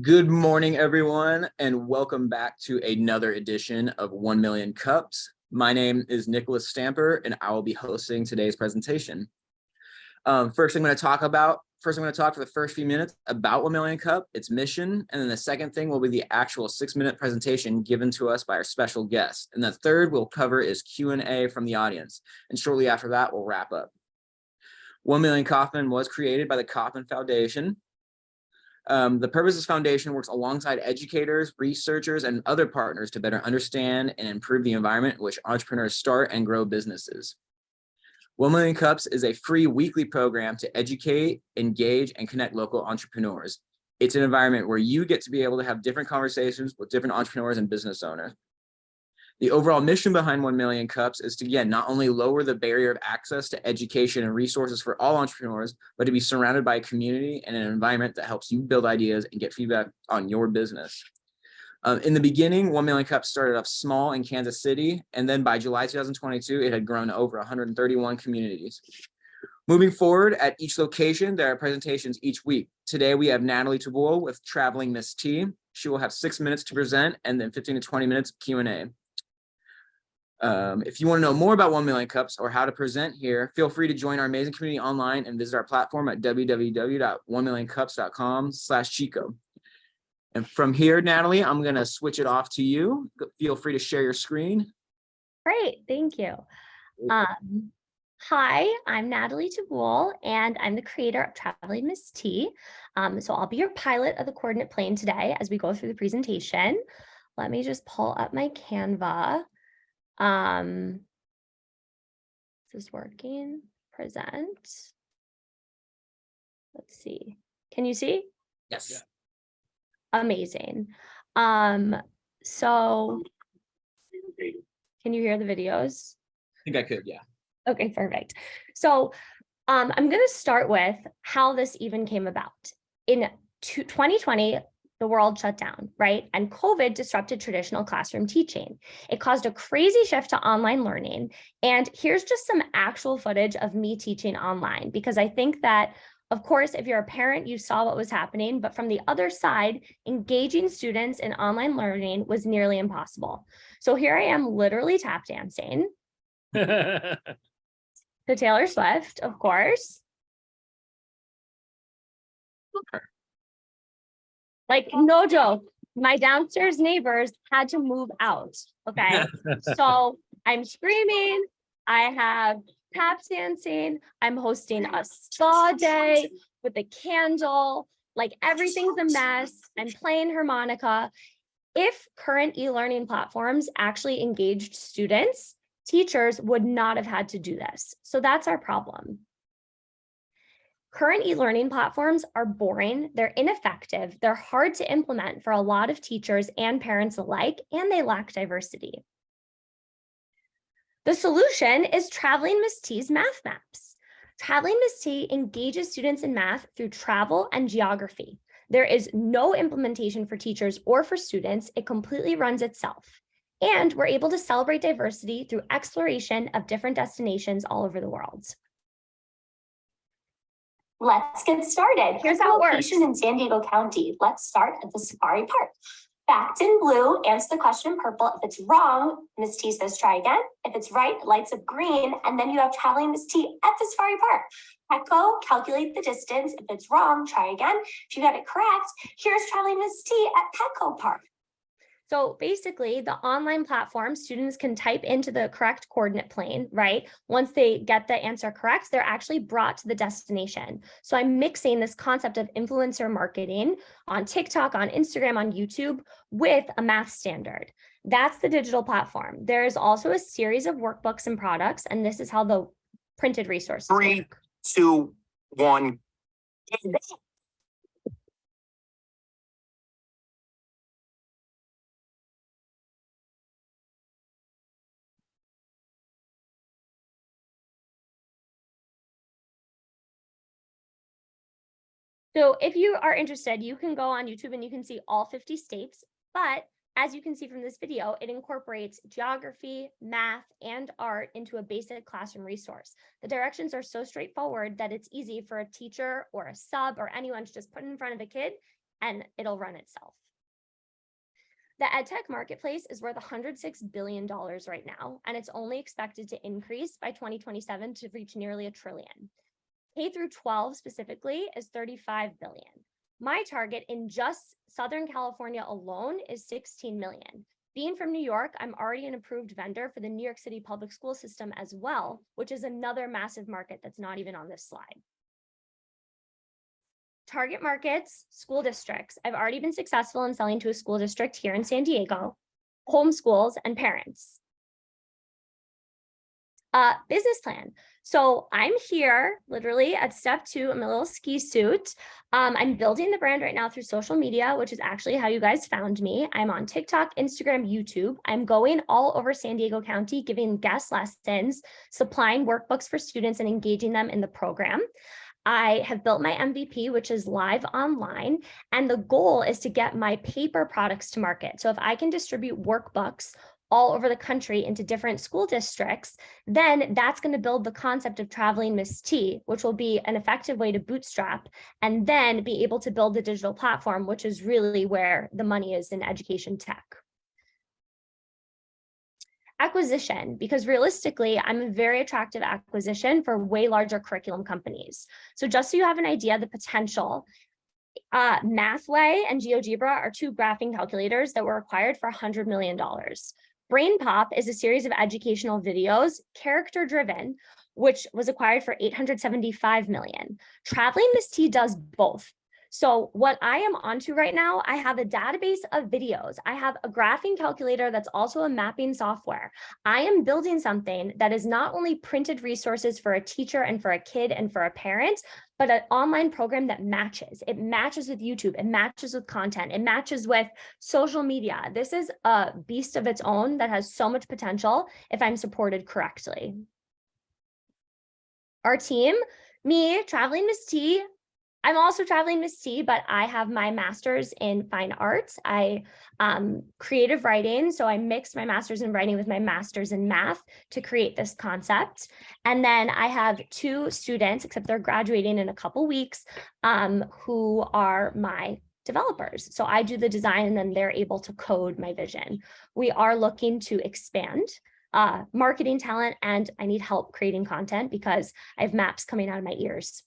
Good morning, everyone, and welcome back to another edition of 1 Million Cups. My name is Nicholas Stamper, and I will be hosting today's presentation. First, I'm going to talk for the first few minutes about 1 Million Cup, its mission, and then the second thing will be the actual 6-minute presentation given to us by our special guest. And the third we'll cover is Q&A from the audience. And shortly after that, we'll wrap up. 1 Million Kauffman was created by the Kauffman Foundation. The purpose of this foundation works alongside educators, researchers, and other partners to better understand and improve the environment in which entrepreneurs start and grow businesses. 1 Million Cups is a free weekly program to educate, engage, and connect local entrepreneurs. It's an environment where you get to be able to have different conversations with different entrepreneurs and business owners. The overall mission behind 1 Million Cups is to, again, not only lower the barrier of access to education and resources for all entrepreneurs, but to be surrounded by a community and an environment that helps you build ideas and get feedback on your business. In the beginning, 1 Million Cups started off small in Kansas City, and then by July 2022, it had grown to over 131 communities. Moving forward, at each location, there are presentations each week. Today, we have Natalie Tabul with Traveling Miss T. She will have 6 minutes to present and then 15 to 20 minutes of Q&A. If you want to know more about 1 Million Cups or how to present here, feel free to join our amazing community online and visit our platform at www.1millioncups.com/Chico. And from here, Natalie, I'm going to switch it off to you. Feel free to share your screen. Great, thank you. Hi, I'm Natalie Tabul, and I'm the creator of Traveling Miss T. So I'll be your pilot of the coordinate plane today as we go through the presentation. Let me just pull up my Canva. Is this working? Present. Let's see. Can you see? Yes. Yeah. Amazing. So can you hear the videos? I think I could, yeah. Okay, perfect. So I'm going to start with how this even came about. In 2020, the world shut down, right? And COVID disrupted traditional classroom teaching. It caused a crazy shift to online learning. And here's just some actual footage of me teaching online, because I think that, of course, if you're a parent, you saw what was happening, but from the other side, engaging students in online learning was nearly impossible. So here I am literally tap dancing to Taylor Swift, of course. Like, no joke, my downstairs neighbors had to move out, okay? So I'm screaming, I have tap dancing, I'm hosting a spa day with a candle, like everything's a mess, I'm playing harmonica. If current e-learning platforms actually engaged students, teachers would not have had to do this. So that's our problem. Current e-learning platforms are boring, they're ineffective, they're hard to implement for a lot of teachers and parents alike, and they lack diversity. The solution is Traveling Miss T's Math Maps. Traveling Miss T engages students in math through travel and geography. There is no implementation for teachers or for students, it completely runs itself. And we're able to celebrate diversity through exploration of different destinations all over the world. Let's get started. Here's our location in San Diego County. Let's start at the Safari Park. Fact in blue, answer the question in purple. If it's wrong, Miss T says try again. If it's right, it lights up green, and then you have Traveling Miss T at the Safari Park. Petco, calculate the distance. If it's wrong, try again. If you got it correct, here's Traveling Miss T at Petco Park. So basically, the online platform, students can type into the correct coordinate plane, right? Once they get the answer correct, they're actually brought to the destination. So I'm mixing this concept of influencer marketing on TikTok, on Instagram, on YouTube with a math standard. That's the digital platform. There is also a series of workbooks and products, and this is how the printed resources work. 3, 2, 1. So if you are interested, you can go on YouTube and you can see all 50 states, but as you can see from this video, it incorporates geography, math, and art into a basic classroom resource. The directions are so straightforward that it's easy for a teacher or a sub or anyone to just put in front of a kid and it'll run itself. The EdTech marketplace is worth $106 billion right now, and it's only expected to increase by 2027 to reach nearly $1 trillion. K through 12 specifically is $35 billion. My target in just Southern California alone is 16 million. Being from New York, I'm already an approved vendor for the New York City public school system as well, which is another massive market that's not even on this slide. Target markets, school districts. I've already been successful in selling to a school district here in San Diego, homeschools, and parents. Business plan. So I'm here literally at step 2. I'm in a little ski suit. I'm building the brand right now through social media, which is actually how you guys found me. I'm on TikTok, Instagram, YouTube. I'm going all over San Diego County, giving guest lessons, supplying workbooks for students, and engaging them in the program. I have built my MVP, which is live online, and the goal is to get my paper products to market. So if I can distribute workbooks all over the country into different school districts, then that's going to build the concept of Traveling Miss T, which will be an effective way to bootstrap and then be able to build the digital platform, which is really where the money is in education tech. Acquisition, because realistically, I'm a very attractive acquisition for way larger curriculum companies. So just so you have an idea, the potential, Mathway and GeoGebra are 2 graphing calculators that were acquired for $100 million. BrainPop is a series of educational videos, character-driven, which was acquired for $875 million. Traveling Miss T does both. So what I am onto right now, I have a database of videos. I have a graphing calculator that's also a mapping software. I am building something that is not only printed resources for a teacher and for a kid and for a parent, but an online program that matches. It matches with YouTube, it matches with content, it matches with social media. This is a beast of its own that has so much potential if I'm supported correctly. Our team, me, Traveling Miss T. I'm also Traveling Miss T, but I have my master's in fine arts. I creative writing. So I mixed my master's in writing with my master's in math to create this concept. And then I have 2 students, except they're graduating in a couple weeks, who are my developers. So I do the design and then they're able to code my vision. We are looking to expand marketing talent, and I need help creating content because I have maps coming out of my ears.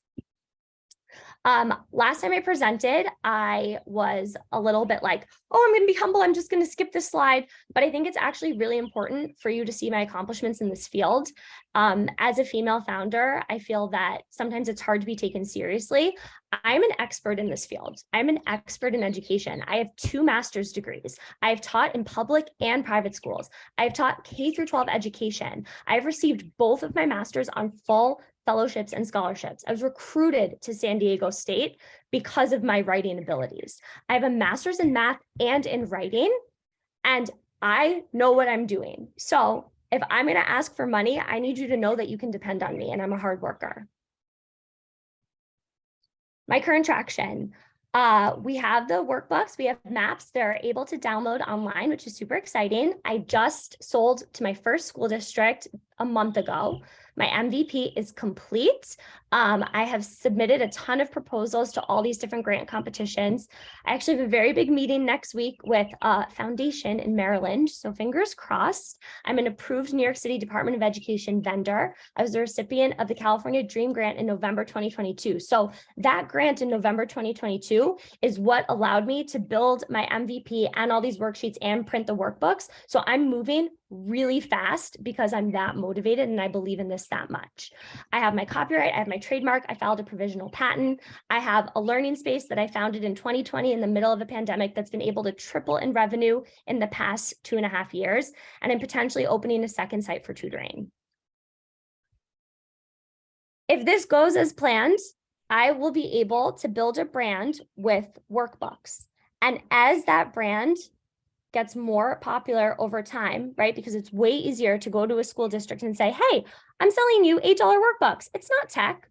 Last time I presented, I was a little bit like, oh, I'm going to be humble. I'm just going to skip this slide. But I think it's actually really important for you to see my accomplishments in this field. As a female founder, I feel that sometimes it's hard to be taken seriously. I'm an expert in this field. I'm an expert in education. I have 2 master's degrees. I've taught in public and private schools. I've taught K through 12 education. I've received both of my masters on full fellowships and scholarships. I was recruited to San Diego State because of my writing abilities. I have a master's in math and in writing, and I know what I'm doing. So if I'm going to ask for money, I need you to know that you can depend on me, and I'm a hard worker. My current traction. We have the workbooks, we have maps, they're able to download online, which is super exciting. I just sold to my first school district a month ago. My MVP is complete. I have submitted a ton of proposals to all these different grant competitions. I actually have a very big meeting next week with a foundation in Maryland, so fingers crossed. I'm an approved New York City Department of Education vendor. I was a recipient of the California Dream Grant in November 2022. So that grant in November 2022 is what allowed me to build my MVP and all these worksheets and print the workbooks. So I'm moving really fast because I'm that motivated and I believe in this that much. I have my copyright, I have my trademark, I filed a provisional patent. I have a learning space that I founded in 2020 in the middle of a pandemic that's been able to triple in revenue in the past 2.5 years. And I'm potentially opening a second site for tutoring. If this goes as planned, I will be able to build a brand with workbooks. And as that brand gets more popular over time, right? Because it's way easier to go to a school district and say, hey, I'm selling you $8 workbooks. It's not tech.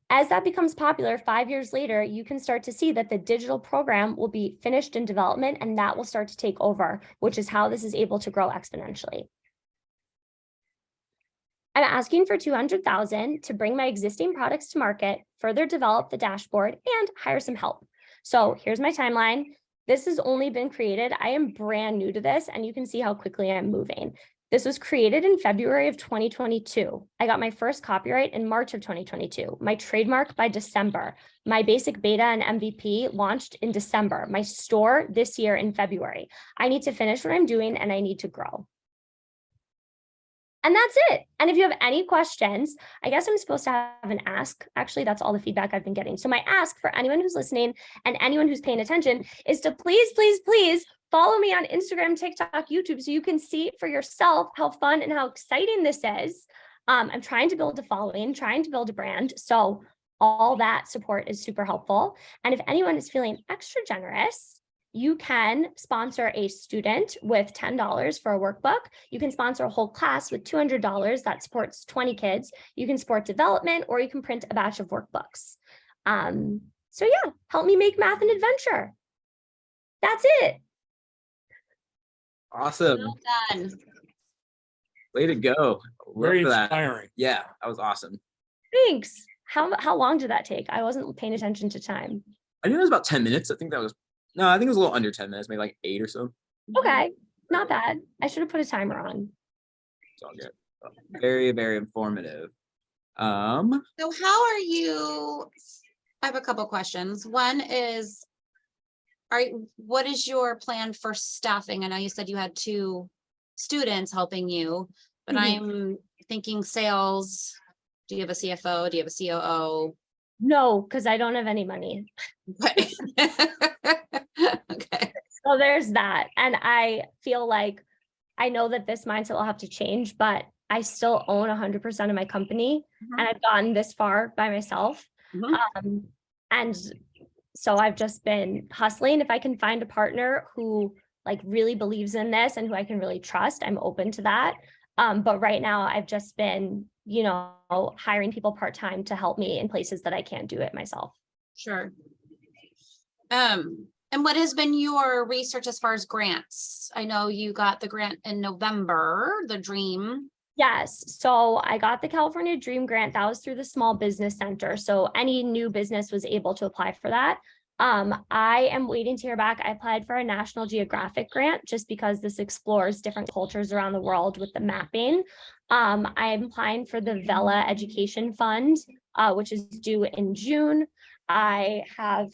As that becomes popular 5 years later, you can start to see that the digital program will be finished in development and that will start to take over, which is how this is able to grow exponentially. I'm asking for $200,000 to bring my existing products to market, further develop the dashboard, and hire some help. So here's my timeline. This has only been created. I am brand new to this, and you can see how quickly I'm moving. This was created in February of 2022. I got my first copyright in March of 2022, my trademark by December. My basic beta and MVP launched in December, my store this year in February. I need to finish what I'm doing and I need to grow. And that's it. And if you have any questions, I guess I'm supposed to have an ask. Actually, that's all the feedback I've been getting. So my ask for anyone who's listening and anyone who's paying attention is to please, please, please follow me on Instagram, TikTok, YouTube, so you can see for yourself how fun and how exciting this is. I'm trying to build a following, trying to build a brand. So all that support is super helpful. And if anyone is feeling extra generous, you can sponsor a student with $10 for a workbook. You can sponsor a whole class with $200 that supports 20 kids. You can support development, or you can print a batch of workbooks. So yeah, help me make math an adventure. That's it. Awesome. Well done. Way to go. Very Love that. inspiring. Yeah, that was awesome. Thanks. How long did that take? I wasn't paying attention to time. I think it was about 10 minutes. I think it was a little under 10 minutes, maybe like 8 or so. Okay, not bad. I should have put a timer on. It's all good. Very, very informative. So how are you? I have a couple questions. One is, what is your plan for staffing? I know you said you had 2 students helping you, but I'm thinking sales. Do you have a CFO? Do you have a COO? No, because I don't have any money. Okay. So there's that. And I feel like I know that this mindset will have to change, but I still own 100% of my company, and I've gotten this far by myself. And so I've just been hustling. If I can find a partner who like really believes in this and who I can really trust, I'm open to that. But right now I've just been, hiring people part-time to help me in places that I can't do it myself. Sure. And what has been your research as far as grants? I know you got the grant in November, the DREAM. Yes. So I got the California Dream Grant. That was through the Small Business Center. So any new business was able to apply for that. I am waiting to hear back. I applied for a National Geographic grant just because this explores different cultures around the world with the mapping. I'm applying for the Vela Education Fund, which is due in June. I have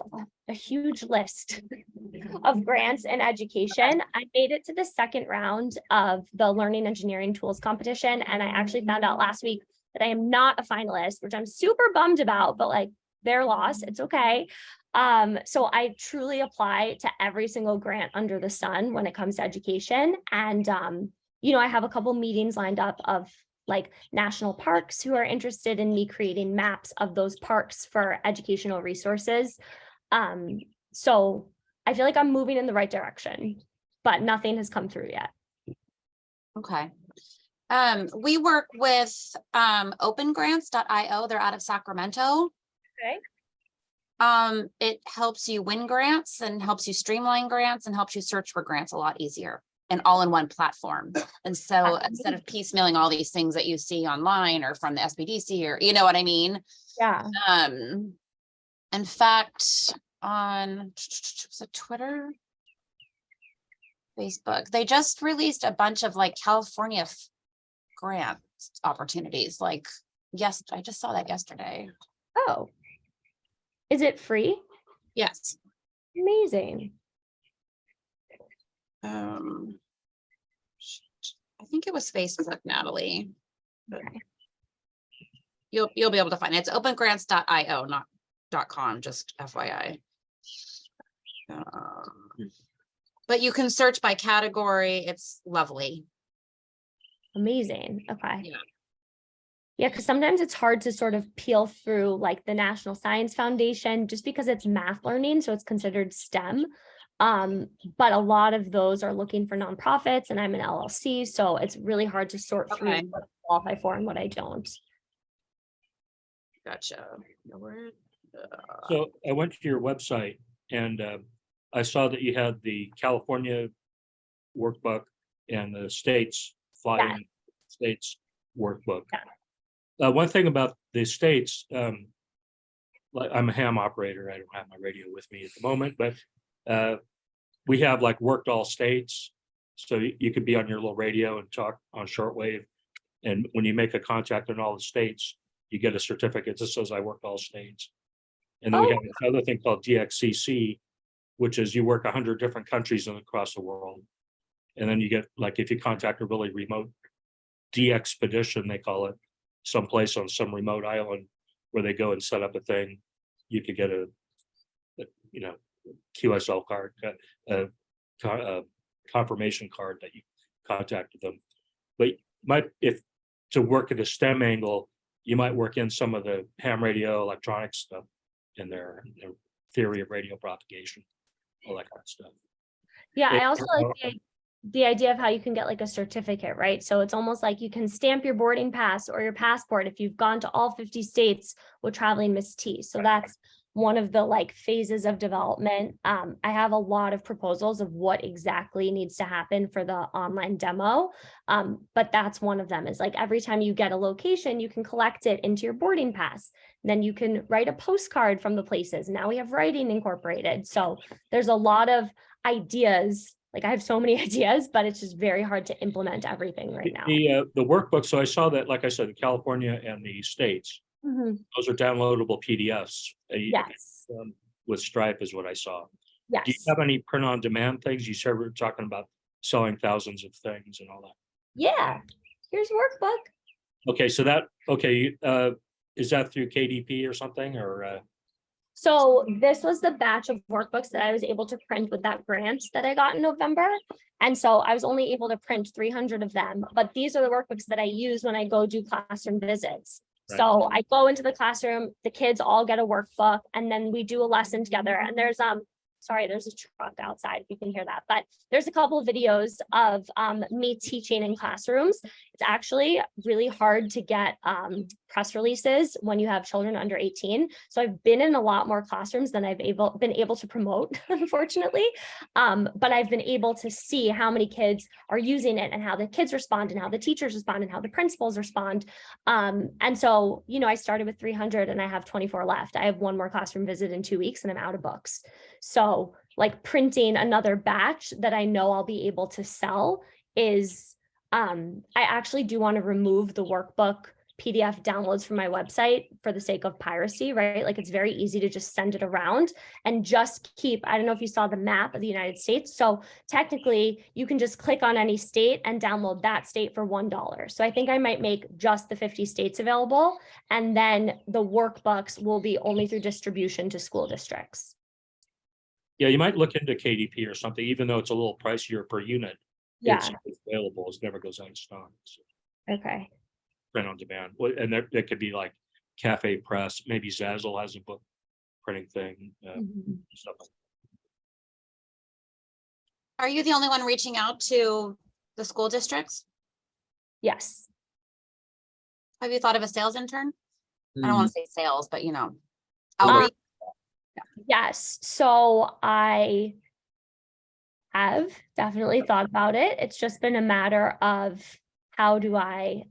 a huge list of grants in education. I made it to the second round of the Learning Engineering Tools competition, and I actually found out last week that I am not a finalist, which I'm super bummed about, but like their loss, it's okay. So I truly apply to every single grant under the sun when it comes to education. And, I have a couple meetings lined up of like national parks who are interested in me creating maps of those parks for educational resources. So I feel like I'm moving in the right direction, but nothing has come through yet. Okay. We work with opengrants.io. They're out of Sacramento. Okay. It helps you win grants and helps you streamline grants and helps you search for grants a lot easier and all in one platform. And so instead of piecemealing all these things that you see online or from the SBDC or, you know what I mean? Yeah. In fact, on was it Twitter, Facebook, they just released a bunch of like California grant opportunities. Like, yes, I just saw that yesterday. Oh, is it free? Yes. Amazing. I think it was Facebook, Natalie. Okay. You'll be able to find it. It's opengrants.io, not .com, just FYI. But you can search by category. It's lovely. Amazing. Okay. Yeah. Yeah, because sometimes it's hard to sort of peel through like the National Science Foundation just because it's math learning, so it's considered STEM. But a lot of those are looking for nonprofits, and I'm an LLC, so it's really hard to sort through what I qualify for and what I don't. Gotcha. So I went to your website and I saw that you had the California workbook and the states, flying states workbook. Yeah. One thing about the states, like I'm a ham operator. I don't have my radio with me at the moment, but we have like worked all states. So you could be on your little radio and talk on shortwave. And when you make a contact in all the states, you get a certificate that says I worked all states. And then we have another thing called DXCC, which is you work 100 different countries across the world. And then you get, like, if you contact a really remote de-expedition, they call it, someplace on some remote island where they go and set up a thing, you could get a QSL card, a confirmation card that you contacted them. But if to work at a STEM angle, you might work in some of the ham radio electronics stuff in their theory of radio propagation, all that kind of stuff. Yeah, I also like the idea of how you can get like a certificate, right? So it's almost like you can stamp your boarding pass or your passport if you've gone to all 50 states with traveling Miss T. So that's one of the like phases of development. I have a lot of proposals of what exactly needs to happen for the online demo. But that's one of them, is like every time you get a location, you can collect it into your boarding pass. Then you can write a postcard from the places. Now we have writing incorporated. So there's a lot of ideas. Like I have so many ideas, but it's just very hard to implement everything right now. The workbook. So I saw that, like I said, California and the States, those are downloadable PDFs. Yes. With Stripe is what I saw. Yes. Do you have any print on demand things? You said we were talking about selling thousands of things and all that. Yeah. Here's workbook. Okay. So that, is that through KDP or something, or? So this was the batch of workbooks that I was able to print with that grant that I got in November. And so I was only able to print 300 of them, but these are the workbooks that I use when I go do classroom visits. Right. So I go into the classroom, the kids all get a workbook, and then we do a lesson together. And there's there's a truck outside, if you can hear that, but there's a couple of videos of me teaching in classrooms. It's actually really hard to get press releases when you have children under 18. So I've been in a lot more classrooms than I've been able to promote, unfortunately. But I've been able to see how many kids are using it and how the kids respond and how the teachers respond and how the principals respond. And so, I started with 300 and I have 24 left. I have one more classroom visit in 2 weeks and I'm out of books. So like printing another batch that I know I'll be able to sell is, I actually do want to remove the workbook PDF downloads from my website for the sake of piracy, right? Like it's very easy to just send it around and just keep, I don't know if you saw the map of the United States. So technically you can just click on any state and download that state for $1. So I think I might make just the 50 states available. And then the workbooks will be only through distribution to school districts. Yeah, you might look into KDP or something, even though it's a little pricier per unit. Yeah. It's available. It never goes out of stock. So. Okay. Print on demand. And there could be like Cafe Press, maybe Zazzle has a book printing thing, stuff like that. Are you the only one reaching out to the school districts? Yes. Have you thought of a sales intern? I don't want to say sales, but outreach. Yes. So I have definitely thought about it. It's just been a matter of how do I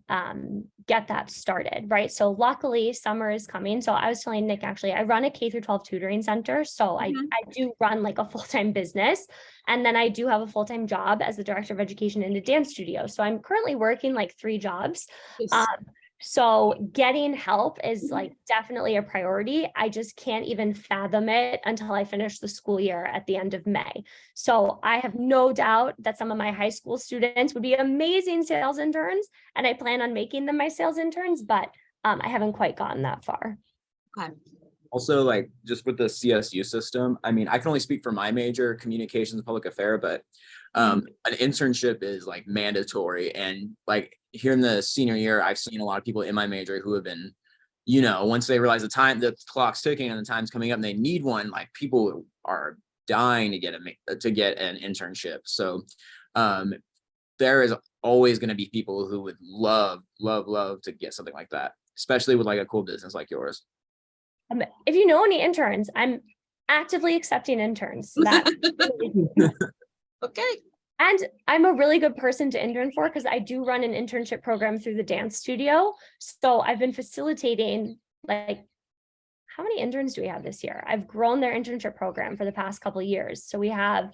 get that started, right? So luckily summer is coming. So I was telling Nick, actually, I run a K-12 tutoring center. So I do run like a full-time business. And then I do have a full-time job as the director of education in a dance studio. So I'm currently working like 3 jobs. Yes. So getting help is like definitely a priority. I just can't even fathom it until I finish the school year at the end of May. So I have no doubt that some of my high school students would be amazing sales interns, and I plan on making them my sales interns, but I haven't quite gotten that far. Okay. Also, like just with the CSU system, I mean, I can only speak for my major, communications and public affairs, but an internship is like mandatory. And like here in the senior year, I've seen a lot of people in my major who have been, once they realize the clock's ticking and the time's coming up and they need one, like people are dying to get an internship. So there is always going to be people who would love to get something like that, especially with like a cool business like yours. If you know any interns, I'm actively accepting interns. So Okay. And I'm a really good person to intern for because I do run an internship program through the dance studio. So I've been facilitating like how many interns do we have this year? I've grown their internship program for the past couple of years. So we have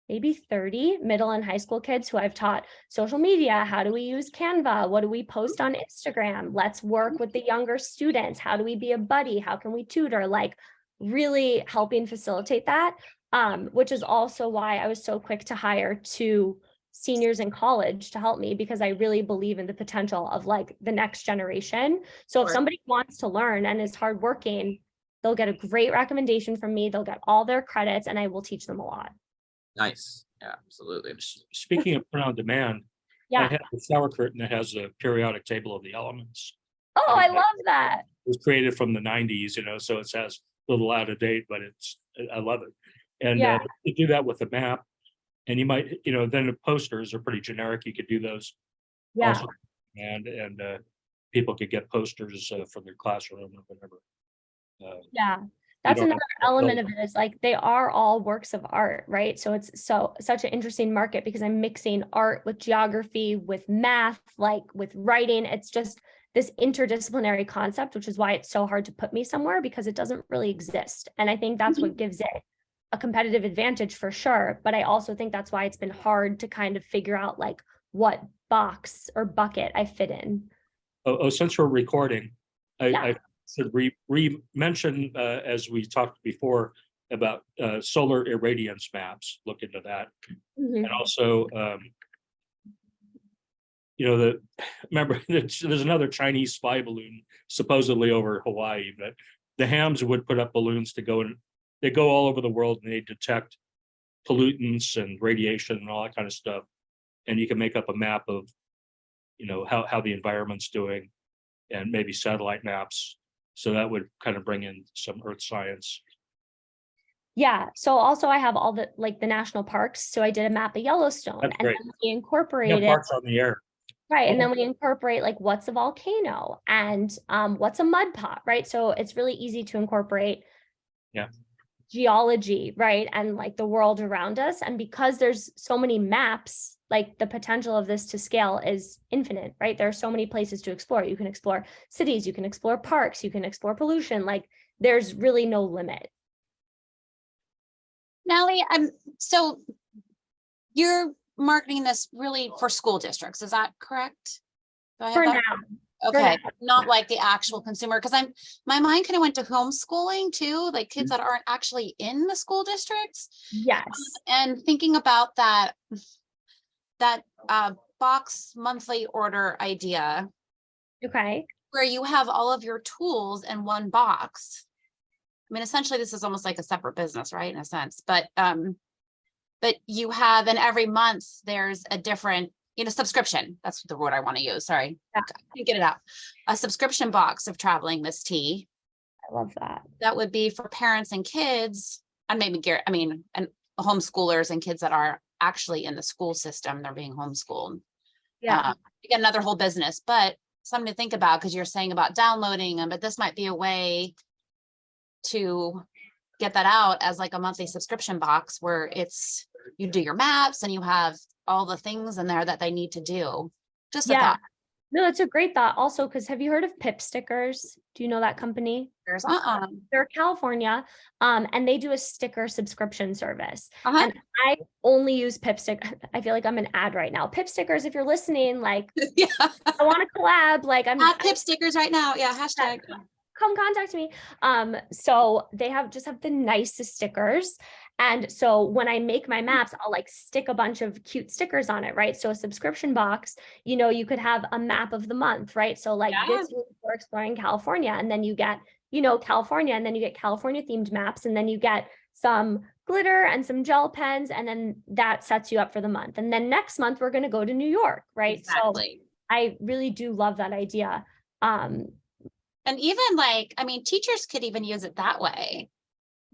maybe 30 middle and high school kids who I've taught social media. How do we use Canva? What do we post on Instagram? Let's work with the younger students. How do we be a buddy? How can we tutor? Like really helping facilitate that, which is also why I was so quick to hire 2 seniors in college to help me, because I really believe in the potential of like the next generation. So if Sure. somebody wants to learn and is hardworking, they'll get a great recommendation from me. They'll get all their credits and I will teach them a lot. Nice. Yeah, absolutely. Speaking of print on demand, I Yeah. have a shower curtain that has a periodic table of the elements. Oh, I love that. It was created from the 90s, so it has a little out of date, but I love it. And Yeah. you do that with a map, and you might, then the posters are pretty generic. You could do those Yeah. also, and people could get posters for their classroom or whatever. Yeah. That's don't have another to element build of it, is like they are all works of art, right? So it's such an interesting market because I'm mixing art with geography, with math, like with writing. It's just this interdisciplinary concept, which is why it's so hard to put me somewhere, because it doesn't really exist. And I think that's what gives it a competitive advantage for sure. But I also think that's why it's been hard to kind of figure out like what box or bucket I fit in. Since we're recording, Yeah. I should re-mention, as we talked before, about solar irradiance maps. Look into that. Mhm. And also, remember there's another Chinese spy balloon supposedly over Hawaii, but the hams would put up balloons to go, and they go all over the world and they detect pollutants and radiation and all that kind of stuff. And you can make up a map of, how the environment's doing, and maybe satellite maps. So that would kind of bring in some earth science. Yeah. So also I have all the national parks. So I did a map of Yellowstone. That's and great. then we Yeah, incorporated parks on the air. right. And Cool. then we incorporate like what's a volcano and what's a mud pot, right? So it's really easy to incorporate Yeah. geology, right? And like the world around us. And because there's so many maps, like the potential of this to scale is infinite, right? There are so many places to explore. You can explore cities, you can explore parks, you can explore pollution. Like there's really no limit. Nellie, so you're marketing this really for school districts, is that correct? Do I have For that? now. Okay, now. not like the actual consumer, because my mind kind of went to homeschooling too, like kids that aren't actually in the school districts. Yes. And thinking about that box monthly order idea, Okay. where you have all of your tools in one box. I mean, essentially, this is almost like a separate business, right? In a sense, but you have, and every month there's a different, subscription. That's the word I want to use. Sorry. Yeah. I can't get it out. A subscription box of Traveling Miss T. I love that. That would be for parents and kids, and maybe and homeschoolers and kids that are actually in the school system. They're being homeschooled. Yeah. You get another whole business, but something to think about, because you're saying about downloading them, but this might be a way to get that out as like a monthly subscription box where you do your maps and you have all the things in there that they need to do. Just a thought. No, that's a great thought. Also, because have you heard of Pip Stickers? Do you know that company? They're California, and they do a sticker subscription service. And I only use Pip Stickers. I feel like I'm an ad right now. Pip Stickers, if you're listening, like, Yeah. I want to collab. Like, I'm At Pip Stickers right now. Yeah, hashtag. Come contact me. So they have the nicest stickers. And so when I make my maps, I'll like stick a bunch of cute stickers on it, right? So a subscription box, you could have a map of the month, right? So like this week we're exploring California, and then you get, California, and then you get California themed maps, and then you get some glitter and some gel pens, and then that sets you up for the month. And then next month we're going to go to New York, right? Exactly. So I really do love that idea. And even teachers could even use it that way.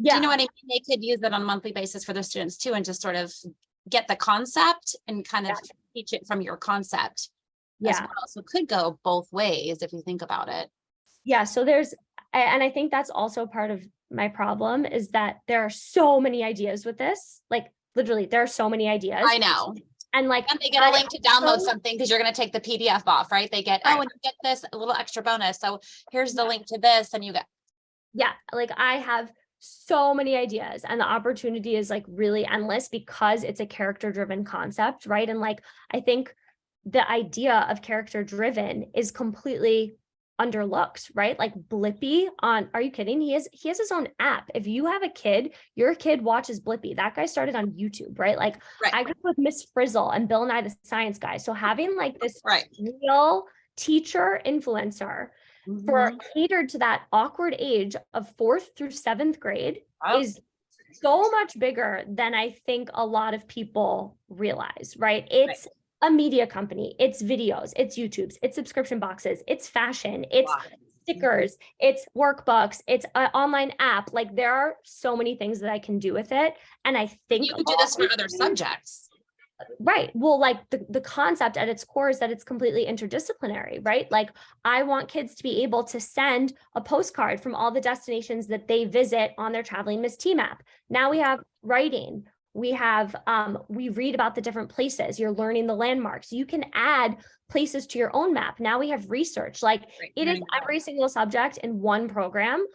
Yeah. Do you know what I mean? They could use it on a monthly basis for their students too, and just sort of get the concept and kind of teach it from your concept. Yeah. So it could go both ways if you think about it. Yeah. So and I think that's also part of my problem, is that there are so many ideas with this. Like literally there are so many ideas. I know. And they get a link to download something, because you're going to take the PDF off, right? They get, and you get this a little extra bonus. So here's the link to this, and you get, Yeah, like I have so many ideas and the opportunity is like really endless because it's a character driven concept, right? And like I think the idea of character driven is completely underlooked, right? Like Blippi on, are you kidding? He has his own app. If you have a kid, your kid watches Blippi. That guy started on YouTube, right? Like Right. I grew up with Miss Frizzle and Bill Nye the Science Guy. So having like this Right. real teacher influencer for Mhm. catered to that awkward age of 4th through 7th grade Oh. is so much bigger than I think a lot of people realize, right? It's a media company, it's videos, it's YouTubes, it's subscription boxes, it's fashion, it's stickers, it's workbooks, it's an online app. Like there are so many things that I can do with it. And I think You could do this for other subjects. Right. Well, like the concept at its core is that it's completely interdisciplinary, right? Like I want kids to be able to send a postcard from all the destinations that they visit on their traveling Miss T map. Now we have writing. We have we read about the different places. You're learning the landmarks. You can add places to your own map. Now we have research. Like it is every single subject in one program.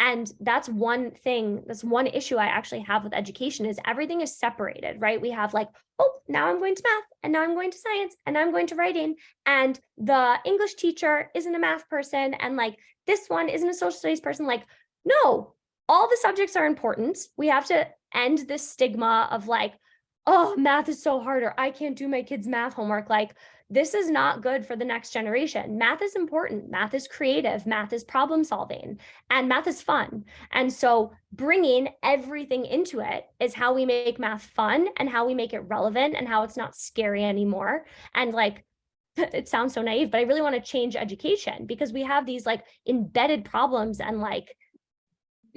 And that's one thing, that's one issue I actually have with education is everything is separated, right? We have like, oh, now I'm going to math and now I'm going to science and now I'm going to writing. And the English teacher isn't a math person. And like, this one isn't a social studies person. Like, no, all the subjects are important. We have to end this stigma of like, oh, math is so hard or I can't do my kids' math homework. Like, this is not good for the next generation. Math is important. Math is creative. Math is problem solving and math is fun. And so bringing everything into it is how we make math fun and how we make it relevant and how it's not scary anymore. And like, it sounds so naive, but I really want to change education because we have these like embedded problems and like,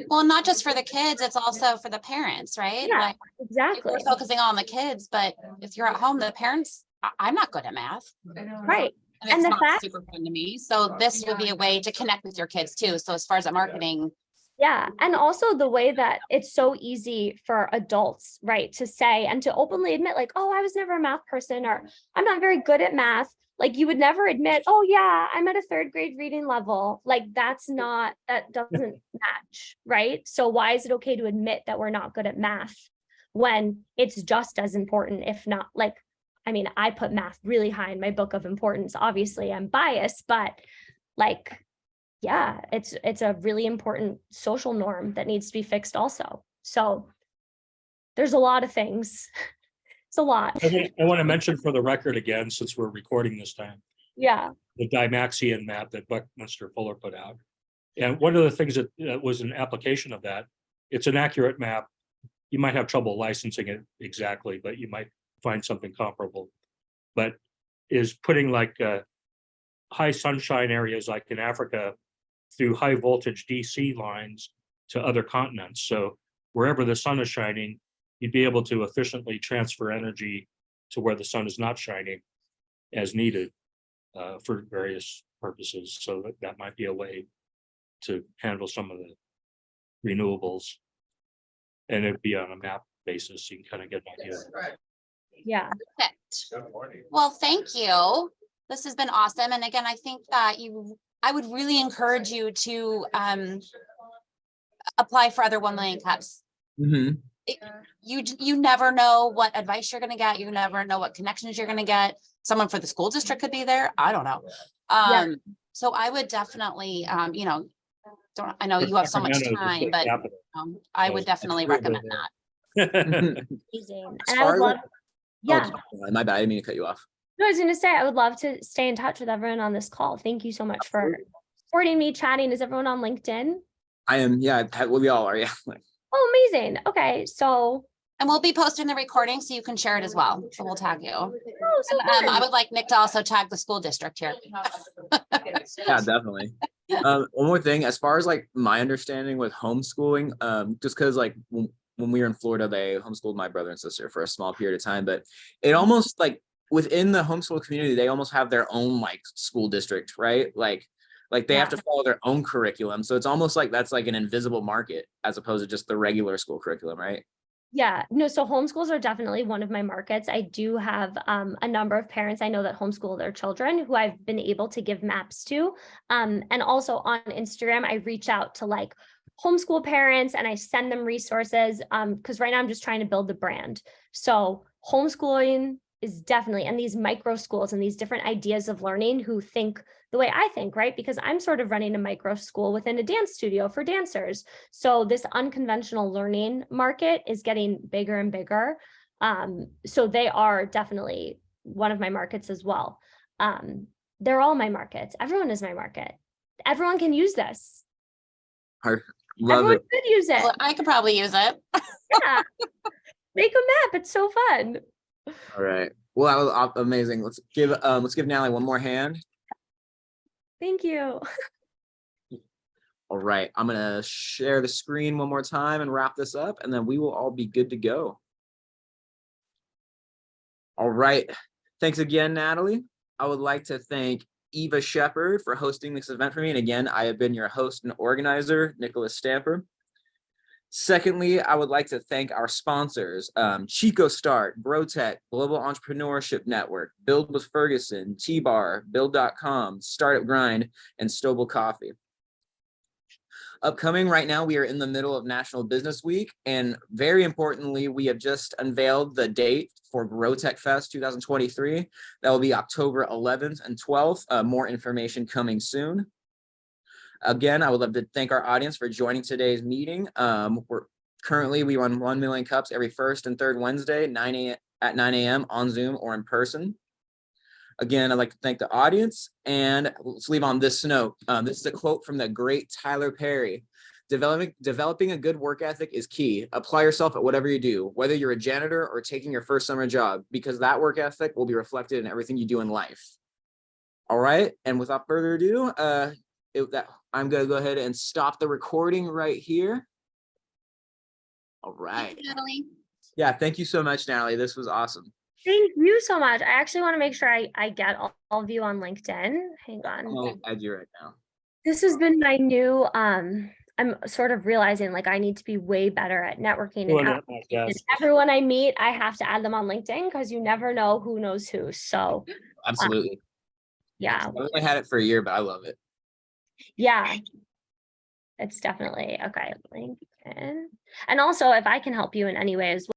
well, not just for the kids, it's also for the parents, right? yeah, Like, exactly. we're focusing on the kids, but if you're at home, the parents, I'm not good at math. Right. And it's the not fact, super fun to me. So this would be a way to connect with your kids too. So as far as the marketing, yeah. And also the way that it's so easy for adults, right, to say and to openly admit like, oh, I was never a math person or I'm not very good at math. Like you would never admit, oh yeah, I'm at a 3rd grade reading level. Like that doesn't match, right? So why is it okay to admit that we're not good at math when it's just as important, if not like, I mean, I put math really high in my book of importance. Obviously I'm biased, but like, yeah, it's a really important social norm that needs to be fixed also. So there's a lot of things. It's a lot. I want to mention for the record again, since we're recording this time, Yeah. the Dymaxion map that Buckminster Fuller put out. And one of the things that was an application of that, it's an accurate map. You might have trouble licensing it exactly, but you might find something comparable. But is putting like high sunshine areas like in Africa through high voltage DC lines to other continents. So wherever the sun is shining, you'd be able to efficiently transfer energy to where the sun is not shining as needed for various purposes. So that might be a way to handle some of the renewables. And it'd be on a map basis. You can kind of get an idea. Yeah. perfect. Well, thank you. This has been awesome. And again, I think that I would really encourage you to apply for other 1 million cups. Mhm. You never know what advice you're going to get. You never know what connections you're going to get. Someone for the school district could be there. I don't know. So I would definitely, I know you have so much time, but I would definitely recommend that. Amazing. And I would love, yeah. Oh, my bad. I didn't mean to cut you off. No, I was going to say, I would love to stay in touch with everyone on this call. Thank you so much for supporting me, chatting. Is everyone on LinkedIn? I am. Yeah. Well, we all are. Yeah. Oh, amazing. Okay. So. And we'll be posting the recording so you can share it as well. So we'll tag you. Oh, so I would like Nick to also tag the school district here. Yeah, definitely. One more thing, as far as like my understanding with homeschooling, just because like when we were in Florida, they homeschooled my brother and sister for a small period of time, but it almost like within the homeschool community, they almost have their own like school district, right? Like they have to follow their own curriculum. So it's almost like that's like an invisible market as opposed to just the regular school curriculum, right? Yeah, no, so homeschools are definitely one of my markets. I do have a number of parents I know that homeschool their children who I've been able to give maps to. And also on Instagram, I reach out to like homeschool parents and I send them resources because right now I'm just trying to build the brand. So homeschooling is definitely, and these micro schools and these different ideas of learning who think the way I think, right? Because I'm sort of running a micro school within a dance studio for dancers. So this unconventional learning market is getting bigger and bigger. So they are definitely one of my markets as well. They're all my markets. Everyone is my market. Everyone can use this. Love Everyone it. could use it. Well, I could probably use it. Yeah. Make a map. It's so fun. All right. Well, that was amazing. Let's give Natalie one more hand. Thank you. All right. I'm gonna share the screen one more time and wrap this up, and then we will all be good to go. All right. Thanks again, Natalie. I would like to thank Eva Shepard for hosting this event for me. And again, I have been your host and organizer, Nicholas Stamper. Secondly, I would like to thank our sponsors, Chico Start, Brotech, Global Entrepreneurship Network, Build with Ferguson, T-Bar, Build.com, Startup Grind, and Stobel Coffee. Upcoming right now, we are in the middle of National Business Week, and very importantly, we have just unveiled the date for GrowTech Fest 2023. That will be October 11th and 12th. More information coming soon. Again, I would love to thank our audience for joining today's meeting. We run 1 Million Cups every first and third Wednesday, at 9 a.m. on Zoom or in person. Again, I'd like to thank the audience, and let's leave on this note. This is a quote from the great Tyler Perry. Developing a good work ethic is key. Apply yourself at whatever you do, whether you're a janitor or taking your first summer job, because that work ethic will be reflected in everything you do in life. All right, and without further ado, I'm gonna go ahead and stop the recording right here. All right. Natalie. Yeah, thank you so much, Natalie. This was awesome. Thank you so much. I actually want to make sure I get all of you on LinkedIn. Hang on. I'll add you right now. This has been my new, I'm sort of realizing like I need to be way better at networking Well, and yes. everyone I meet, I have to add them on LinkedIn because you never know who knows who. So Absolutely. yeah. I've only had it for a year, but I love it. Yeah. It's definitely okay. LinkedIn. And also if I can help you in any way as well.